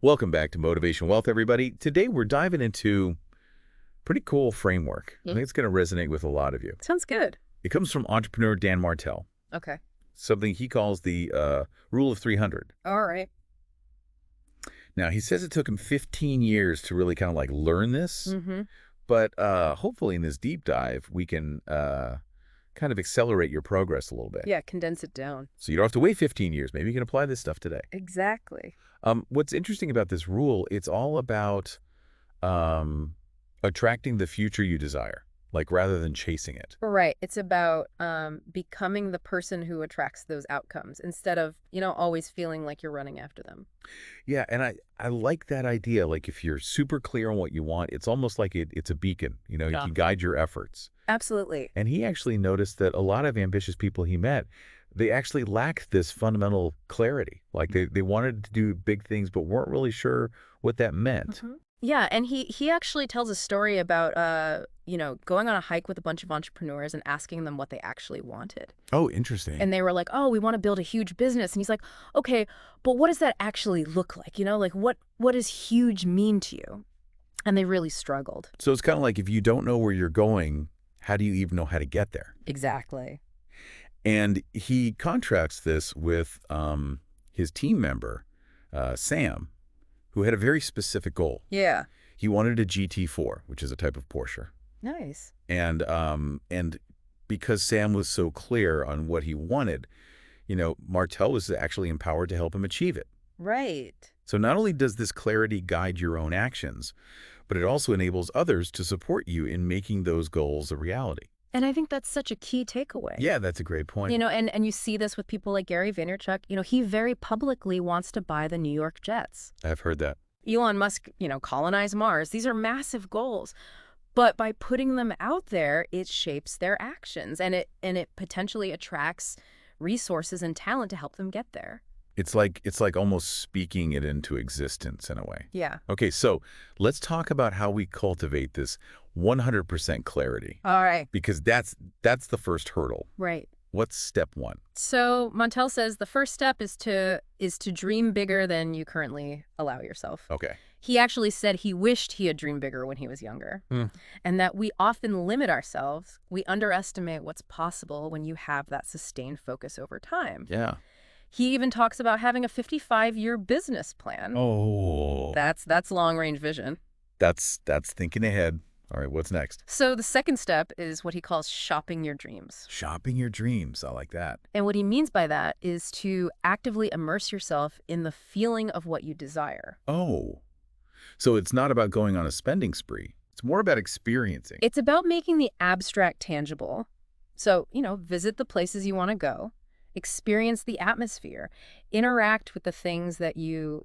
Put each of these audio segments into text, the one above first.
Welcome back to Motivation Wealth, everybody. Today we're diving into a pretty cool framework. I think it's going to resonate with a lot of you. Sounds good. It comes from entrepreneur Dan Martell, Okay. something he calls the Rule of 300. All right. Now, he says it took him 15 years to really kind of like learn this, Mm-hmm. but hopefully in this deep dive, we can kind of accelerate your progress a little bit. Yeah, condense it down. So you don't have to wait 15 years. Maybe you can apply this stuff today. Exactly. What's interesting about this rule, it's all about attracting the future you desire, like rather than chasing it. Right. It's about becoming the person who attracts those outcomes instead of, always feeling like you're running after them. Yeah, and I like that idea. Like if you're super clear on what you want, it's almost like it's a beacon, you Yeah. can guide your efforts. Absolutely. And he actually noticed that a lot of ambitious people he met, they actually lacked this fundamental clarity. Like they wanted to do big things, but weren't really sure what that meant. Mhm. Yeah, and he actually tells a story about going on a hike with a bunch of entrepreneurs and asking them what they actually wanted. Oh, interesting. And they were like, "Oh, we want to build a huge business." And he's like, "Okay, but what does that actually look like? Like what does huge mean to you?" And they really struggled. So it's kind of like if you don't know where you're going, how do you even know how to get there? Exactly. And he contrasts this with his team member, Sam, who had a very specific goal. Yeah. He wanted a GT4, which is a type of Porsche. Nice. And because Sam was so clear on what he wanted, Martell was actually empowered to help him achieve it. Right. So not only does this clarity guide your own actions, but it also enables others to support you in making those goals a reality. And I think that's such a key takeaway. Yeah, that's a great point. And you see this with people like Gary Vaynerchuk. He very publicly wants to buy the New York Jets. I've heard that. Elon Musk, colonize Mars. These are massive goals. But by putting them out there, it shapes their actions and it potentially attracts resources and talent to help them get there. It's like almost speaking it into existence in a way. Yeah. Okay, so let's talk about how we cultivate this 100% clarity, All right. because that's the first hurdle. Right. What's step one? So Montel says the first step is to dream bigger than you currently allow yourself. Okay. He actually said he wished he had dreamed bigger when he was younger, and that we often limit ourselves. We underestimate what's possible when you have that sustained focus over time. Yeah. He even talks about having a 55-year business plan. Oh. That's long-range vision. That's thinking ahead. All right, what's next? So the second step is what he calls shopping your dreams. Shopping your dreams. I like that. And what he means by that is to actively immerse yourself in the feeling of what you desire. Oh. So it's not about going on a spending spree. It's more about experiencing. It's about making the abstract tangible. So, visit the places you want to go, experience the atmosphere, interact with the things that you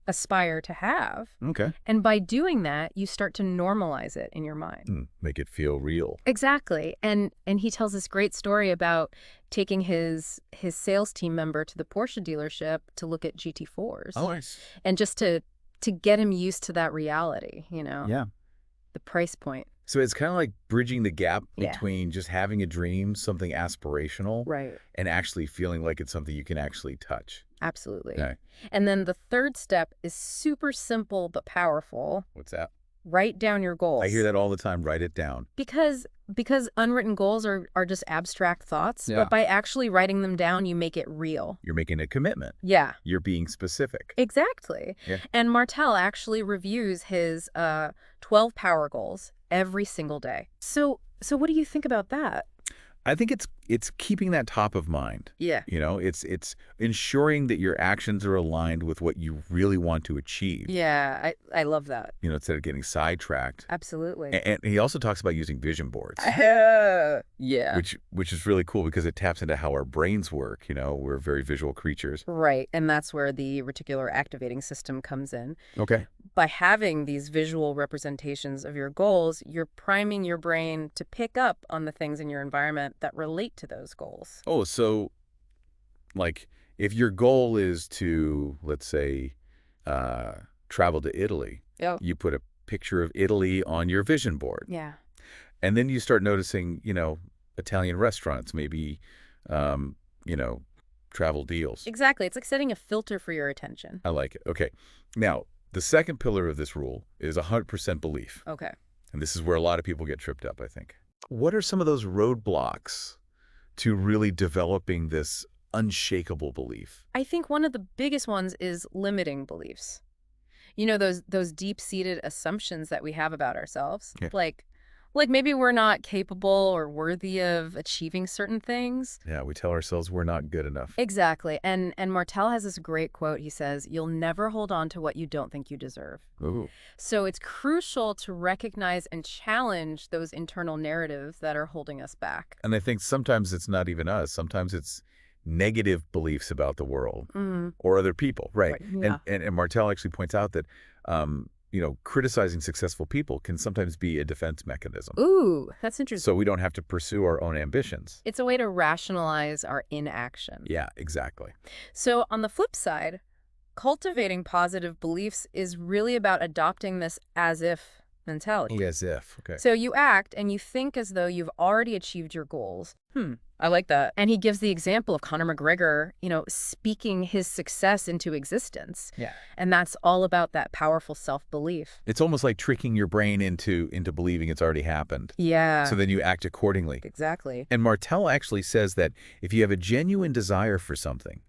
aspire to have. Okay. And by doing that, you start to normalize it in your mind. Make it feel real. Exactly. And he tells this great story about taking his sales team member to the Porsche dealership to look at GT4s. Oh, nice. And just to get him used to that reality, Yeah. the price point. So it's kind of like bridging the gap Yeah. between just having a dream, something aspirational, Right. and actually feeling like it's something you can actually touch. Absolutely. Okay. And then the third step is super simple but powerful. What's that? Write down your goals. I hear that all the time. Write it down. Because unwritten goals are just abstract thoughts, Yeah. but by actually writing them down, you make it real. You're making a commitment. Yeah. You're being specific. Exactly. Yeah. And Martell actually reviews his 12 power goals every single day. So what do you think about that? I think it's keeping that top of mind. Yeah. It's ensuring that your actions are aligned with what you really want to achieve. Yeah, I love that. Instead of getting sidetracked. Absolutely. And he also talks about using vision boards, Yeah. which is really cool because it taps into how our brains work. We're very visual creatures. Right. And that's where the reticular activating system comes in. Okay. By having these visual representations of your goals, you're priming your brain to pick up on the things in your environment that relate to those goals. Oh, so like if your goal is to, let's say, travel to Italy, Oh. you put a picture of Italy on your vision board. Yeah. And then you start noticing, Italian restaurants, maybe, travel deals. Exactly. It's like setting a filter for your attention. I like it. Okay. Now, The second pillar of this rule is 100% belief. Okay. And this is where a lot of people get tripped up, I think. What are some of those roadblocks to really developing this unshakable belief? I think one of the biggest ones is limiting beliefs. You know, those deep-seated assumptions that we have about ourselves. Yeah. Like maybe we're not capable or worthy of achieving certain things. Yeah, we tell ourselves we're not good enough. Exactly. And Martell has this great quote. He says, "You'll never hold on to what you don't think you deserve." Ooh. So it's crucial to recognize and challenge those internal narratives that are holding us back. And I think sometimes it's not even us. Sometimes it's negative beliefs about the world or other people, right? Right. Yeah. And Martell actually points out that, criticizing successful people can sometimes be a defense mechanism. Ooh, that's interesting. So we don't have to pursue our own ambitions. It's a way to rationalize our inaction. Yeah, exactly. So on the flip side, cultivating positive beliefs is really about adopting this as-if mentality. As if, okay. So you act and you think as though you've already achieved your goals. I like that. And he gives the example of Conor McGregor, speaking his success into existence. Yeah. And that's all about that powerful self-belief. It's almost like tricking your brain into believing it's already happened. Yeah. So then you act accordingly. Exactly. And Martell actually says that if you have a genuine desire for something,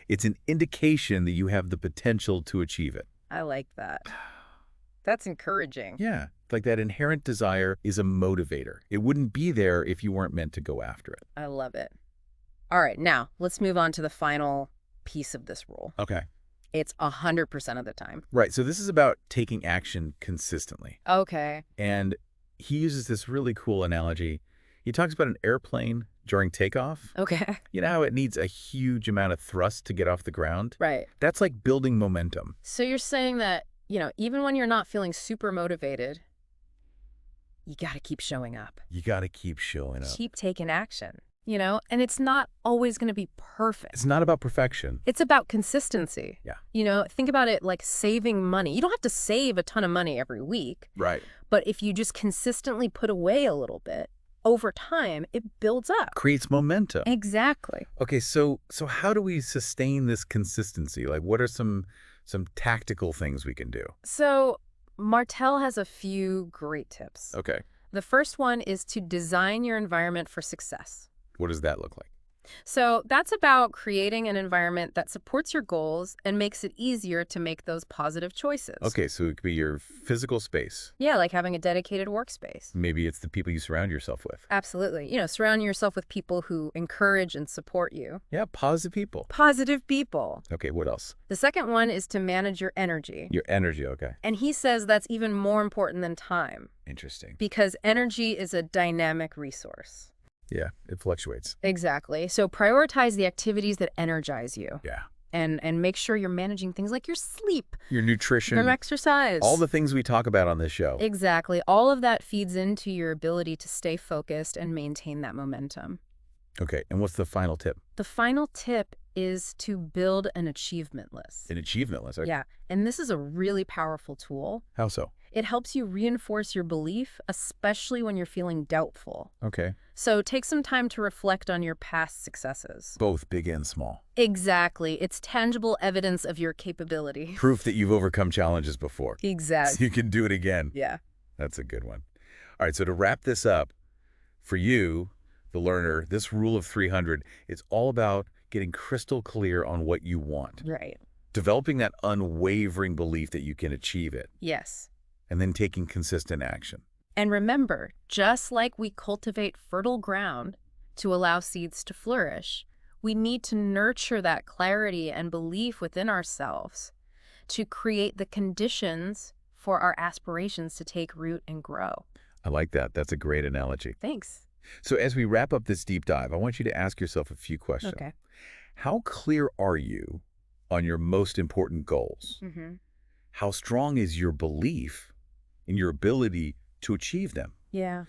it's an indication that you have the potential to achieve it. I like that. That's encouraging. Yeah, like that inherent desire is a motivator. It wouldn't be there if you weren't meant to go after it. I love it. All right, now let's move on to the final piece of this rule. Okay. It's 100% of the time. Right, so this is about taking action consistently. Okay. And he uses this really cool analogy. He talks about an airplane during takeoff. Okay. You know how it needs a huge amount of thrust to get off the ground? Right. That's like building momentum. So you're saying that, even when you're not feeling super motivated, you got to keep showing up. You got to keep showing up. Keep taking action, and it's not always going to be perfect. It's not about perfection. It's about consistency. Yeah. Think about it like saving money. You don't have to save a ton of money every week. Right. But if you just consistently put away a little bit, over time, it builds up. Creates momentum. Exactly. Okay, so how do we sustain this consistency? Like, what are some tactical things we can do? So Martell has a few great tips. Okay. The first one is to design your environment for success. What does that look like? So that's about creating an environment that supports your goals and makes it easier to make those positive choices. Okay, so it could be your physical space. Yeah, like having a dedicated workspace. Maybe it's the people you surround yourself with. Absolutely. Surround yourself with people who encourage and support you. Yeah, positive people. Positive people. Okay, what else? The second one is to manage your energy. Your energy, okay. And he says that's even more important than time Interesting. because energy is a dynamic resource. Yeah, it fluctuates. Exactly. So prioritize the activities that energize you. Yeah. And make sure you're managing things like your sleep, Your nutrition. your exercise. All the things we talk about on this show. Exactly. All of that feeds into your ability to stay focused and maintain that momentum. Okay, and what's the final tip? The final tip is to build an achievement list. An achievement list. Okay. Yeah, and this is a really powerful tool. How so? It helps you reinforce your belief, especially when you're feeling doubtful. Okay. So take some time to reflect on your past successes. Both big and small. Exactly. It's tangible evidence of your capability. Proof that you've overcome challenges before. Exactly. So you can do it again. Yeah. That's a good one. All right, so to wrap this up, for you, the learner, this rule of 300 is all about getting crystal clear on what you want. Right. Developing that unwavering belief that you can achieve it, Yes. and then taking consistent action. And remember, just like we cultivate fertile ground to allow seeds to flourish, we need to nurture that clarity and belief within ourselves to create the conditions for our aspirations to take root and grow. I like that. That's a great analogy. Thanks. So as we wrap up this deep dive, I want you to ask yourself a few questions. Okay. How clear are you on your most important goals? Mm-hmm. How strong is your belief in your ability to achieve them? Yeah.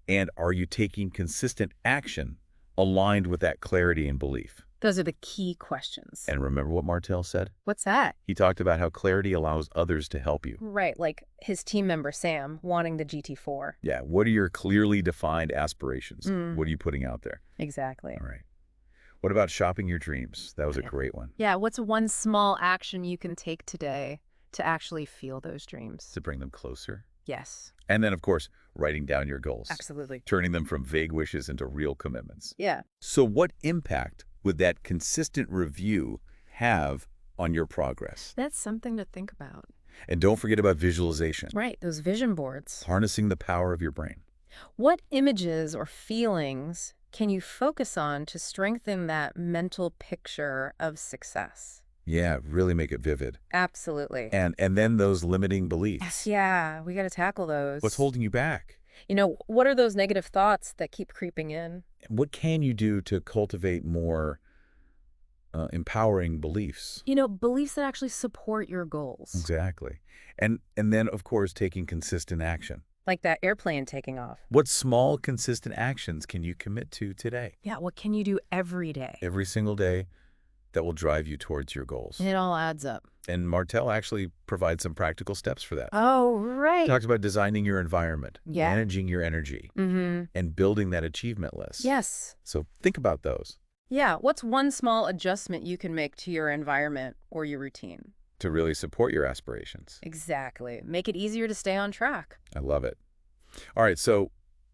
And are you taking consistent action aligned with that clarity and belief? Those are the key questions. And remember what Martell said? What's that? He talked about how clarity allows others to help you. Right, like his team member Sam wanting the GT4. Yeah, what are your clearly defined aspirations? Mm. What are you putting out there? Exactly. All right. What about shopping your dreams? That was a great one. Yeah, what's one small action you can take today to actually feel those dreams. to bring them closer. Yes, And then, of course, writing down your goals, absolutely. turning them from vague wishes into real commitments. Yeah. So what impact would that consistent review have on your progress? That's something to think about. And don't forget about visualization, Right, those vision boards. harnessing the power of your brain. What images or feelings can you focus on to strengthen that mental picture of success? Yeah, really make it vivid. Absolutely. And then those limiting beliefs. Yeah, we got to tackle those. What's holding you back? What are those negative thoughts that keep creeping in? What can you do to cultivate more empowering beliefs? Beliefs that actually support your goals. Exactly. And then, of course, taking consistent action. Like that airplane taking off. What small, consistent actions can you commit to today? Yeah, what can you do every day? Every single day that will drive you towards your goals. And it all adds up. And Martell actually provides some practical steps for that. Oh, right. Talks about designing your environment, Yeah. managing your energy, Mm-hmm. and building that achievement list. Yes. So think about those Yeah, what's one small adjustment you can make to your environment or your routine? to really support your aspirations. Exactly. Make it easier to stay on track. I love it. All right, so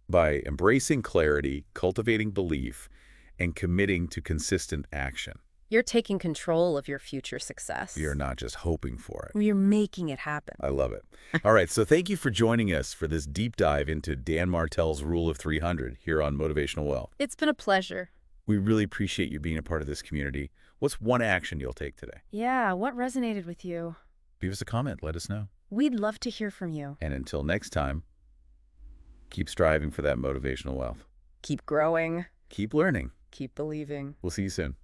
by embracing clarity, cultivating belief, and committing to consistent action, You're taking control of your future success. you're not just hoping for it. You're making it happen. I love it. All right, so thank you for joining us for this deep dive into Dan Martell's Rule of 300 here on Motivational Wealth. It's been a pleasure. We really appreciate you being a part of this community. What's one action you'll take today? Yeah, what resonated with you? Leave us a comment. Let us know. We'd love to hear from you. And until next time, keep striving for that motivational wealth. Keep growing. Keep learning. Keep believing. We'll see you soon.